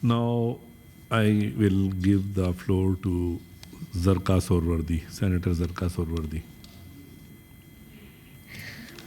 Now I will give the floor to Zarqa Sorwardi, Senator Zarqa Sorwardi.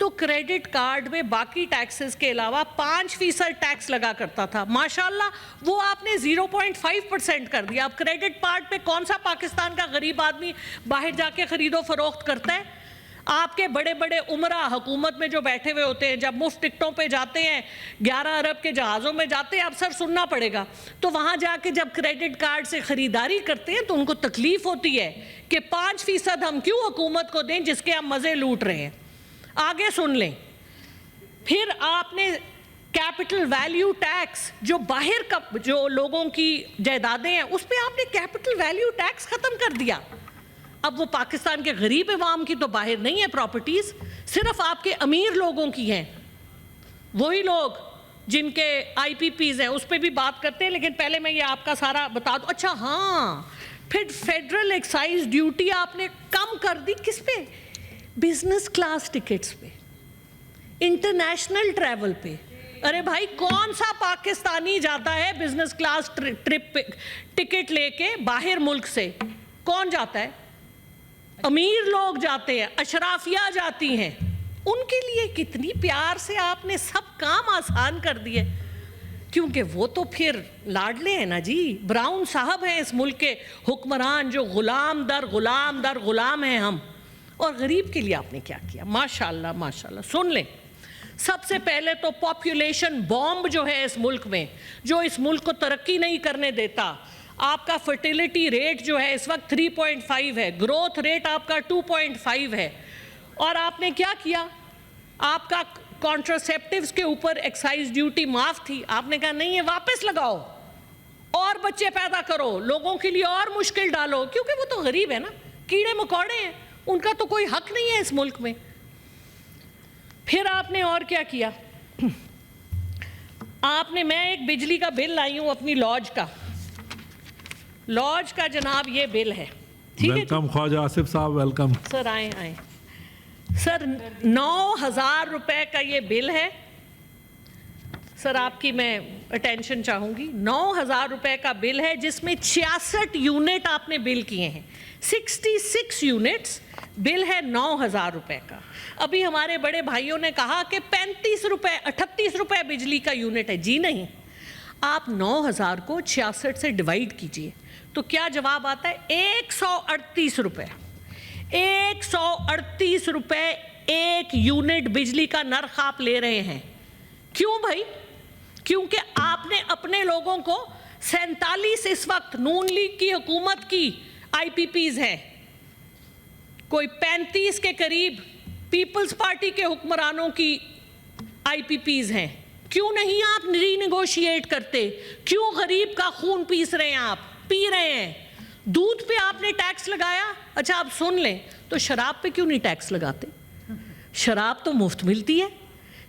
تو credit card میں باقی taxes کے علاوہ 5% ٹیکس لگا کرتا تھا. ماشاءاللہ وہ آپ نے 0.5% کر دیا. اب کریڈٹ کارڈ پہ کون سا پاکستان کا غریب آدمی باہر جا کے خرید و فروخت کرتا ہے؟ آپ کے بڑے بڑے عمرہ حکومت میں جو بیٹھے ہوئے ہوتے ہیں, جب مفت ٹکٹوں پہ جاتے ہیں, 11 ارب کے جہازوں میں جاتے ہیں, اکثر سننا پڑے گا, تو وہاں جا کے جب کریڈٹ کارڈ سے خریداری کرتے ہیں تو ان کو تکلیف ہوتی ہے کہ 5% ہم کیوں حکومت کو دیں جس کے ہم مزے لوٹ رہے ہیں. آگے سن لیں. پھر آپ نے کیپٹل ویلیو ٹیکس, جو باہر کا جو لوگوں کی جائیدادیں ہیں اس پہ آپ نے کیپٹل ویلیو ٹیکس ختم کر دیا. اب وہ پاکستان کے غریب عوام کی تو باہر نہیں ہے پراپرٹیز, صرف آپ کے امیر لوگوں کی ہیں. وہی لوگ جن کے آئی پی پیز ہیں اس پہ بھی بات کرتے ہیں, لیکن پہلے میں یہ آپ کا سارا بتا دوں. اچھا ہاں, پھر فیڈرل ایکسائز ڈیوٹی آپ نے کم کر دی. کس پہ؟ بزنس کلاس ٹکٹس پہ, انٹرنیشنل ٹریول پہ. ارے بھائی کون سا پاکستانی جاتا ہے بزنس کلاس ٹرپ پہ ٹکٹ لے کے باہر ملک سے؟ کون جاتا ہے؟ امیر لوگ جاتے ہیں, اشرافیہ جاتی ہیں. ان کے لیے کتنی پیار سے آپ نے سب کام آسان کر دیے, کیونکہ وہ تو پھر لاڈلے ہیں نا جی. براؤن صاحب ہیں اس ملک کے حکمران, جو غلام در غلام در غلام ہیں ہم. اور غریب کے لیے آپ نے کیا کیا؟ ماشاءاللہ ماشاءاللہ. سن لیں, سب سے پہلے تو پاپولیشن بومب جو ہے اس ملک میں, جو اس ملک کو ترقی نہیں کرنے دیتا. آپ کا فرٹیلیٹی ریٹ جو ہے اس وقت 3.5 ہے, گروتھ ریٹ آپ کا 2.5 ہے. اور آپ نے کیا کیا؟ آپ کا کانٹراسیپٹیوز کے اوپر ایکسائز ڈیوٹی معاف تھی, آپ نے کہا نہیں ہے واپس لگاؤ, اور بچے پیدا کرو, لوگوں کے لیے اور مشکل ڈالو, کیونکہ وہ تو غریب ہے نا, کیڑے مکوڑے ہیں, ان کا تو کوئی حق نہیں ہے اس ملک میں. پھر آپ نے اور کیا کیا؟ آپ نے, میں ایک بجلی کا بل لائی ہوں اپنی لاج کا جناب, یہ بل ہے. ٹھیک ہے, ویلکم خواجہ آصف صاحب, ویلکم. سر آئیں. سر 9,000 روپے کا یہ بل ہے. سر آپ کی میں اٹینشن چاہوں گی. 9,000 روپے کا بل ہے جس میں 66 یونٹ آپ نے بل کیے ہیں, 66 یونٹس بل ہے 9,000 روپے کا. ابھی ہمارے بڑے بھائیوں نے کہا کہ 35 روپے 38 روپے بجلی کا یونٹ ہے. جی نہیں, آپ 9,000 کو 66 سے ڈیوائیڈ کیجئے تو کیا جواب آتا ہے؟ 138 روپے. 138 روپے ایک یونٹ بجلی کا نرخ آپ لے رہے ہیں. کیوں بھائی؟ کیونکہ آپ نے اپنے لوگوں کو 47 اس وقت نون لیگ کی حکومت کی آئی پی پیز ہیں, کوئی 35 کے قریب پیپلز پارٹی کے حکمرانوں کی آئی پی پیز ہیں. کیوں نہیں آپ ری نیگوشیٹ کرتے؟ کیوں غریب کا خون پیس رہے ہیں؟ آپ پی رہے ہیں. دودھ پہ آپ نے ٹیکس لگایا. اچھا آپ سن لیں, تو شراب پہ کیوں نہیں ٹیکس لگاتے؟ شراب تو مفت ملتی ہے,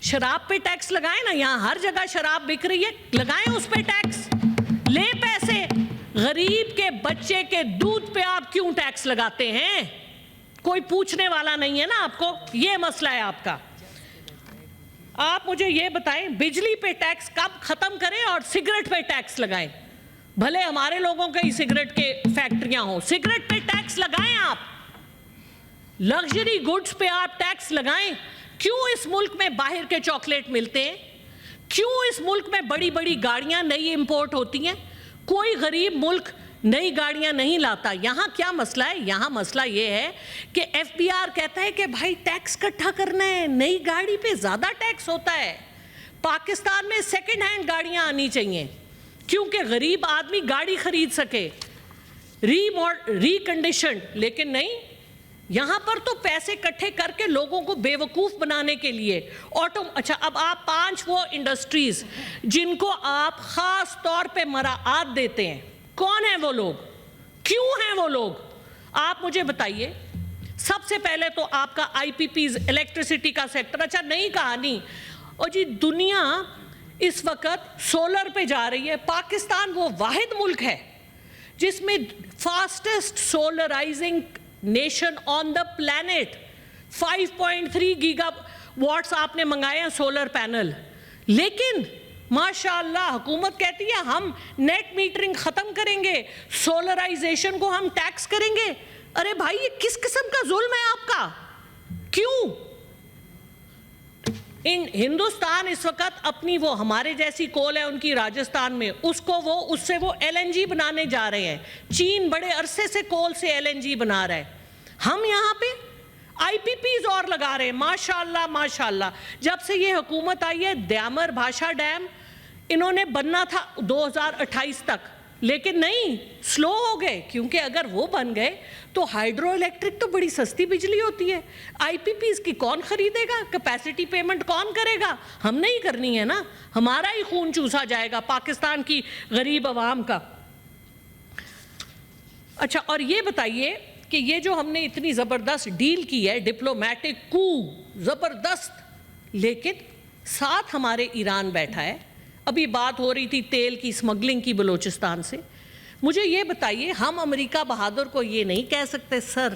شراب پہ ٹیکس لگائیں نا. یہاں ہر جگہ شراب بک رہی ہے, لگائیں اس پہ ٹیکس, لے پیسے. غریب کے بچے کے دودھ پہ آپ کیوں ٹیکس لگاتے ہیں؟ کوئی پوچھنے والا نہیں ہے نا آپ کو. یہ مسئلہ ہے آپ کا. آپ مجھے یہ بتائیں, بجلی پہ ٹیکس کب ختم کریں اور سگریٹ پہ ٹیکس لگائیں؟ بھلے ہمارے لوگوں کے ہی سگریٹ کے فیکٹریاں ہوں, سگریٹ پہ ٹیکس لگائیں. آپ لگژری گڈز پہ آپ ٹیکس لگائیں. کیوں اس ملک میں باہر کے چاکلیٹ ملتے ہیں؟ کیوں اس ملک میں بڑی بڑی گاڑیاں نئی امپورٹ ہوتی ہیں؟ کوئی غریب ملک نئی گاڑیاں نہیں لاتا. یہاں کیا مسئلہ ہے؟ یہاں مسئلہ یہ ہے کہ ایف بی آر کہتا ہے کہ بھائی ٹیکس اکٹھا کرنا ہے, نئی گاڑی پہ زیادہ ٹیکس ہوتا ہے. پاکستان میں سیکنڈ ہینڈ گاڑیاں آنی چاہیے کیونکہ غریب آدمی گاڑی خرید سکے, ری کنڈیشنڈ. لیکن نہیں, یہاں پر تو پیسے اکٹھے کر کے لوگوں کو بے وقوف بنانے کے لیے اچھا اب آپ 5 وہ انڈسٹریز جن کو آپ خاص طور پہ مراعات دیتے ہیں, کون ہیں وہ لوگ؟ کیوں ہیں وہ لوگ؟ آپ مجھے بتائیے. سب سے پہلے تو آپ کا آئی پی پیز, الیکٹریسٹی کا سیکٹر. اچھا نئی کہانی, اور جی دنیا اس وقت سولر پہ جا رہی ہے. پاکستان وہ واحد ملک ہے جس میں fastest سولرائزنگ nation on the planet. 5.3 giga what's آپ نے منگائے ہیں سولر پینل. لیکن ماشاءاللہ حکومت کہتی ہے ہم نیٹ میٹرنگ ختم کریں گے, سولرائزیشن کو ہم ٹیکس کریں گے. ارے بھائی یہ کس قسم کا ظلم ہے آپ کا؟ کیوں ہندوستان اس وقت اپنی وہ ہمارے جیسی کول ہے ان کی راجستھان میں، اس سے وہ ایل این جی بنانے جا رہے ہیں. چین بڑے عرصے سے کول سے ایل این جی بنا رہا ہے. ہم یہاں پہ آئی پی پیز اور لگا رہے ہیں. ماشاءاللہ ماشاءاللہ. جب سے یہ حکومت آئی ہے دیامر بھاشا ڈیم انہوں نے بننا تھا 2028 تک، لیکن نہیں، سلو ہو گئے، کیونکہ اگر وہ بن گئے تو ہائیڈرو الیکٹرک تو بڑی سستی بجلی ہوتی ہے. آئی پی پیز کی کون خریدے گا؟ کیپیسٹی پیمنٹ کون کرے گا؟ ہم نہیں کرنی ہے نا، ہمارا ہی خون چوسا جائے گا پاکستان کی غریب عوام کا. اچھا، اور یہ بتائیے کہ یہ جو ہم نے اتنی زبردست ڈیل کی ہے، ڈپلومیٹک کو زبردست، لیکن ساتھ ہمارے ایران بیٹھا ہے. ابھی بات ہو رہی تھی تیل کی اسمگلنگ کی بلوچستان سے. مجھے یہ بتائیے، ہم امریکہ بہادر کو یہ نہیں کہہ سکتے سر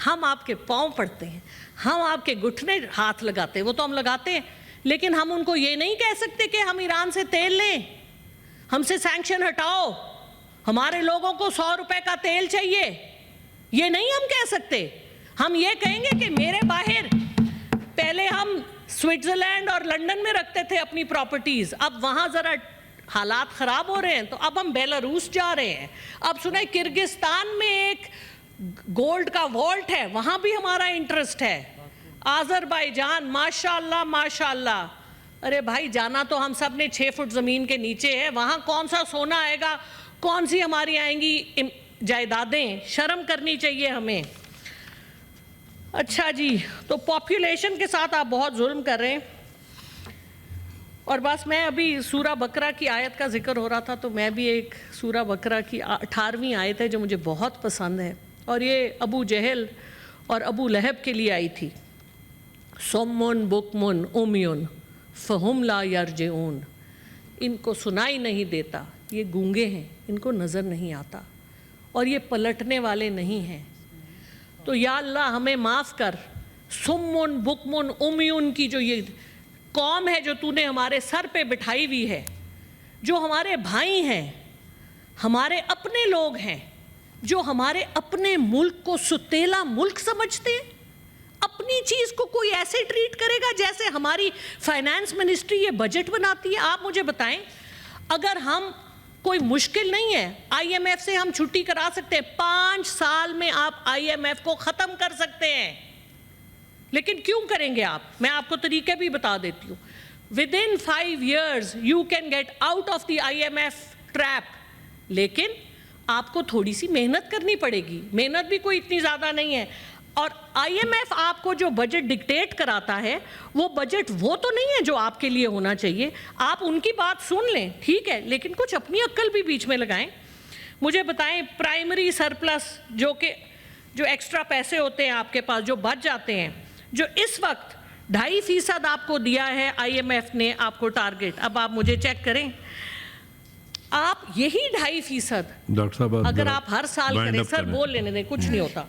ہم آپ کے پاؤں پڑتے ہیں، ہم آپ کے گھٹنے ہاتھ لگاتے ہیں، وہ تو ہم لگاتے ہیں، لیکن ہم ان کو یہ نہیں کہہ سکتے کہ ہم ایران سے تیل لیں، ہم سے سینکشن ہٹاؤ، ہمارے لوگوں کو 100 روپے کا تیل چاہیے. یہ نہیں ہم کہہ سکتے. ہم یہ کہیں گے کہ میرے باہر پہلے ہم سوئٹزرلینڈ اور لنڈن میں رکھتے تھے اپنی پراپرٹیز، اب وہاں ذرا حالات خراب ہو رہے ہیں تو اب ہم بیلاروس جا رہے ہیں. اب سنیں کرگستان میں ایک گولڈ کا والٹ ہے، وہاں بھی ہمارا انٹرسٹ ہے. آذربائیجان ماشاءاللہ ماشاءاللہ. ارے بھائی جانا تو ہم سب نے 6 فٹ زمین کے نیچے ہے، وہاں کون سا سونا آئے گا، کون سی ہماری آئیں گی جائیدادیں. شرم کرنی چاہیے ہمیں. اچھا جی، تو پاپولیشن کے ساتھ آپ بہت ظلم کر رہے ہیں. اور بس میں ابھی سورہ بقرہ کی آیت کا ذکر ہو رہا تھا تو میں بھی ایک سورہ بقرہ کی 18ویں آیت ہے جو مجھے بہت پسند ہے، اور یہ ابو جہل اور ابو لہب کے لیے آئی تھی. صم بکم عمی فہم لا یرجعون. ان کو سنائی نہیں دیتا، یہ گونگے ہیں، ان کو نظر نہیں آتا، اور یہ پلٹنے والے نہیں ہیں. تو یا اللہ ہمیں معاف کر. صم بکم عمی کی جو یہ قوم ہے جو تو نے ہمارے سر پہ بٹھائی ہوئی ہے، جو ہمارے بھائی ہیں، ہمارے اپنے لوگ ہیں، جو ہمارے اپنے ملک کو ستیلا ملک سمجھتے ہیں. اپنی چیز کو کوئی ایسے ٹریٹ کرے گا جیسے ہماری فائنانس منسٹری یہ بجٹ بناتی ہے. آپ مجھے بتائیں، اگر ہم کوئی مشکل نہیں ہے، آئی ایم ایف سے ہم چھٹی کرا سکتے ہیں، 5 سال میں آپ آئی ایم ایف کو ختم کر سکتے ہیں. لیکن کیوں کریں گے آپ؟ میں آپ کو طریقے بھی بتا دیتی ہوں. within 5 years you can get out of the IMF trap. لیکن آپ کو تھوڑی سی محنت کرنی پڑے گی. محنت بھی کوئی اتنی زیادہ نہیں ہے. اور آئی ایم ایف آپ کو جو بجٹ ڈکٹیٹ کراتا ہے وہ بجٹ وہ تو نہیں ہے جو آپ کے لیے ہونا چاہیے. آپ ان کی بات سن لیں ٹھیک ہے، لیکن کچھ اپنی عقل بھی بیچ میں لگائیں. مجھے بتائیں پرائمری سرپلس جو ایکسٹرا پیسے ہوتے ہیں آپ کے پاس جو بچ جاتے ہیں، جو اس وقت 2.5% آپ کو دیا ہے آئی ایم ایف نے آپ کو ٹارگٹ. اب آپ مجھے چیک کریں، آپ یہی 2.5% ڈاکٹر صاحب اگر آپ ہر سال کریں، سر بول لینے دیں کچھ نہیں ہوتا.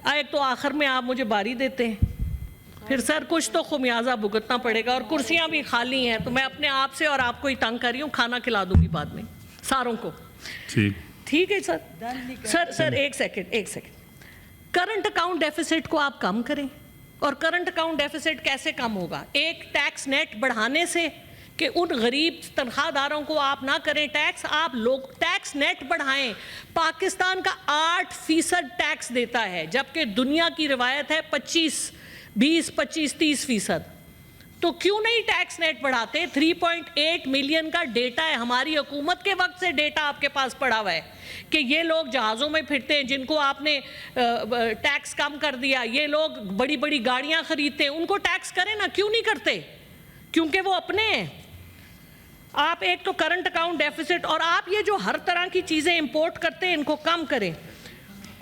ایک تو آخر میں آپ مجھے باری دیتے ہیں، پھر سر کچھ تو خمیازہ بھگتنا پڑے گا، اور کرسیاں بھی خالی ہیں تو میں اپنے آپ سے اور آپ کو ہی تنگ کر رہی ہوں. کھانا کھلا دوں گی بعد میں ساروں کو. ٹھیک ہے سر ایک سیکنڈ. کرنٹ اکاؤنٹ ڈیفیسٹ کو آپ کم کریں. اور کرنٹ اکاؤنٹ ڈیفیسٹ کیسے کم ہوگا؟ ایک ٹیکس نیٹ بڑھانے سے کہ ان غریب تنخواہ داروں کو آپ نہ کریں ٹیکس، آپ لوگ ٹیکس نیٹ بڑھائیں. پاکستان کا 8% ٹیکس دیتا ہے جبکہ دنیا کی روایت ہے 25-30%. تو کیوں نہیں ٹیکس نیٹ بڑھاتے؟ 3.8 ملین کا ڈیٹا ہے، ہماری حکومت کے وقت سے ڈیٹا آپ کے پاس پڑا ہوا ہے کہ یہ لوگ جہازوں میں پھرتے ہیں جن کو آپ نے ٹیکس کم کر دیا، یہ لوگ بڑی بڑی گاڑیاں خریدتے ہیں، ان کو ٹیکس کریں نا. کیوں نہیں کرتے؟ کیونکہ وہ اپنے ہیں. آپ ایک تو کرنٹ اکاؤنٹ ڈیفیسٹ، اور آپ یہ جو ہر طرح کی چیزیں امپورٹ کرتے ہیں ان کو کم کریں،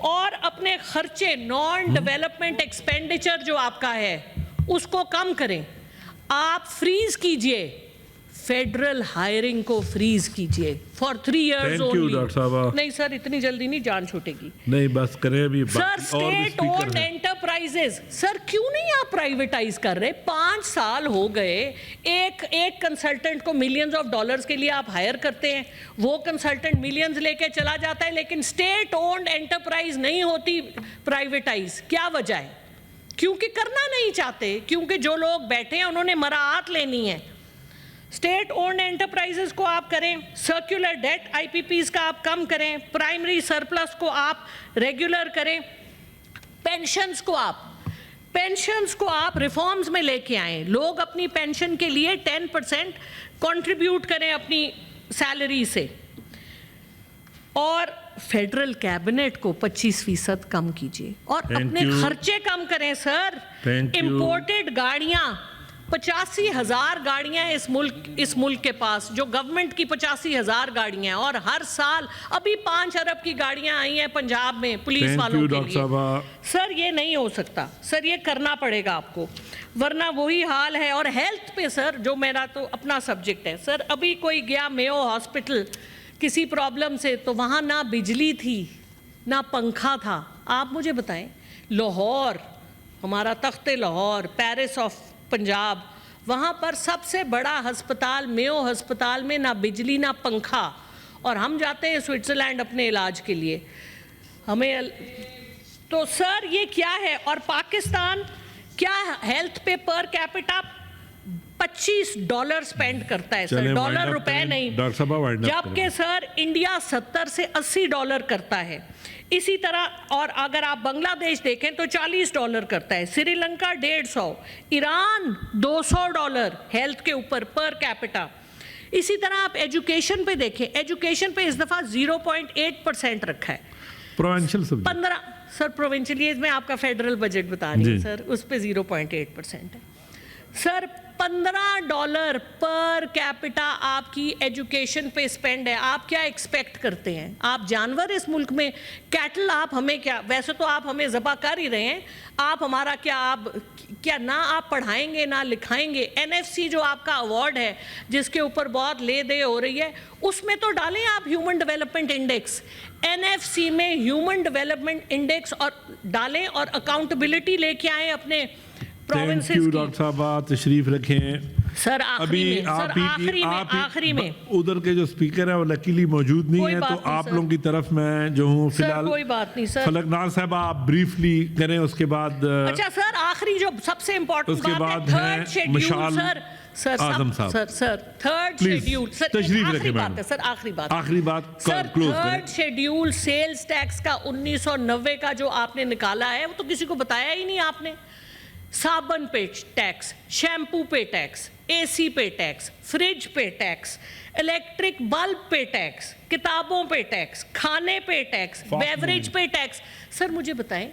اور اپنے خرچے نان ڈیولپمنٹ ایکسپینڈیچر جو آپ کا ہے اس کو کم کریں. آپ فریز کیجئے فیڈرل ہائرنگ کو، فریز کیجئے فار 3 years only. نہیں سر اتنی جلدی نہیں جان چھوٹے گی. نہیں بس کریں ابھی. سر اسٹیٹ اونڈ انٹرپرائزز، سر کیوں نہیں آپ پرائیویٹائز کر رہے؟ 5 سال ہو گئے، ایک کنسلٹنٹ کو ملینز آف ڈالرز کے لیے آپ ہائر کرتے ہیں، وہ کنسلٹنٹ ملینز لے کے چلا جاتا ہے، لیکن اسٹیٹ اونڈ انٹرپرائز نہیں ہوتی پرائیویٹائز. کیا وجہ ہے؟ کیونکہ کرنا نہیں چاہتے, کیونکہ جو لوگ بیٹھے ہیں انہوں نے مراعات لینی ہے. اسٹیٹ اونڈ انٹرپرائزز کو آپ کریں, سرکولر ڈیٹ آئی پی پیز کا آپ کم کریں, پرائمری سرپلس کو آپ ریگولر کریں, پینشنز کو آپ ریفارمز میں لے کے آئیں, لوگ اپنی پینشن کے لیے 10% کنٹریبیوٹ کریں اپنی سیلری سے, اور فیڈرل کیبنٹ کو 25% کم کیجیے, اور اپنے خرچے کم کریں سر. امپورٹڈ گاڑیاں 85,000 گاڑیاں اس ملک کے پاس, جو گورنمنٹ کی 85,000 گاڑیاں ہیں, اور ہر سال ابھی 5 ارب کی گاڑیاں آئی ہیں پنجاب میں پولیس والوں کے لیے. سر یہ نہیں ہو سکتا, سر یہ کرنا پڑے گا آپ کو, ورنہ وہی حال ہے. اور ہیلتھ پہ سر, جو میرا تو اپنا سبجیکٹ ہے سر, ابھی کوئی گیا میو ہاسپٹل کسی پرابلم سے, تو وہاں نہ بجلی تھی نہ پنکھا تھا. آپ مجھے بتائیں, لاہور, ہمارا تخت لاہور, پیرس آف پنجاب, وہاں پر سب سے بڑا ہسپتال میو ہسپتال میں نہ بجلی نہ پنکھا, اور ہم جاتے ہیں سوئٹزرلینڈ اپنے علاج کے لیے. ہمیں تو سر یہ کیا ہے؟ اور پاکستان کیا ہیلتھ پہ پر کیپٹا $25 اسپینڈ کرتا ہے سر, ڈالر روپے نہیں, جبکہ سر انڈیا $70 سے $80 کرتا ہے. اسی طرح, اور اگر آپ بنگلہ دیش دیکھیں تو $40 کرتا ہے, سری لنکا 150, ایران $200 ہیلتھ کے اوپر پر کیپٹا. اسی طرح آپ ایجوکیشن پہ دیکھیں, ایجوکیشن پہ اس دفعہ 0.8% رکھا ہے. پروونشل 15 سر پروونشل, یہ میں آپ کا فیڈرل بجٹ بتا رہی ہوں سر, اس پہ 0.8% ہے سر. $15 پر کیپٹا آپ کی ایجوکیشن پہ اسپینڈ ہے. آپ کیا ایکسپیکٹ کرتے ہیں؟ آپ جانور اس ملک میں, کیٹل آپ ہمیں کیا, ویسے تو آپ ہمیں ذبح کر ہی رہے ہیں, آپ ہمارا کیا, آپ کیا نہ آپ پڑھائیں گے نہ لکھائیں گے. NFC جو آپ کا ایوارڈ ہے جس کے اوپر بہت لے دے ہو رہی ہے, اس میں تو ڈالیں آپ ہیومن ڈیولپمنٹ انڈیکس, NFC میں ہیومن ڈیولپمنٹ انڈیکس اور ڈالیں, اور اکاؤنٹیبلٹی لے کے آئیں اپنے تھینک یو ڈاکٹر صاحب, تشریف رکھیں. سر آخری میں ادھر کے جو اسپیکر ہیں وہ لکیلی موجود نہیں ہیں, تو آپ لوگوں کی طرف میں جو ہوں فی الحال, کوئی بات نہیں سر. فلک ناز صاحب آپ بریفلی کریں, اس کے بعد اچھا سر آخری جو سب سے امپورٹنٹ اس کے بعد ہے مشال اعظم صاحب. سر تھرڈ شیڈیول, تشریف رکھیں میم, سر آخری بات سر, تھرڈ شیڈیول سیلز ٹیکس کا 1990 کا جو آپ نے نکالا ہے, وہ تو کسی کو بتایا ہی نہیں آپ نے. صابن پہ ٹیکس, شیمپو پہ ٹیکس, AC پہ ٹیکس, فریج پہ ٹیکس, الیکٹرک بلب پہ ٹیکس, کتابوں پہ ٹیکس, کھانے پہ ٹیکس, بیوریج پہ ٹیکس. سر مجھے بتائیں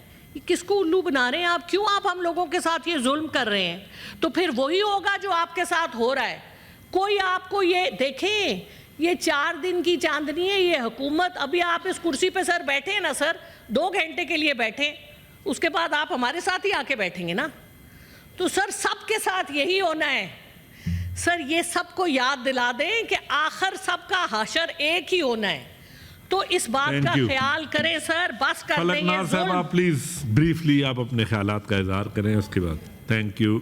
کس کو الو بنا رہے ہیں آپ؟ کیوں آپ ہم لوگوں کے ساتھ یہ ظلم کر رہے ہیں؟ تو پھر وہی ہوگا جو آپ کے ساتھ ہو رہا ہے. کوئی آپ کو یہ دیکھیں, یہ 4 دن کی چاندنی ہے یہ حکومت. ابھی آپ اس کرسی پہ سر بیٹھے ہیں نا سر, 2 گھنٹے کے لیے بیٹھیں, اس کے بعد آپ ہمارے ساتھ ہی آ کے بیٹھیں گے نا. تو سر سب کے ساتھ یہی ہونا ہے سر. یہ سب کو یاد دلا دیں کہ آخر سب کا حشر ایک ہی ہونا ہے, تو اس بات کا خیال کریں سر. بس کر دیں یہ ظلم. صاحب پلیز بریفلی آپ اپنے خیالات کا اظہار کریں, اس کے بعد. Thank you.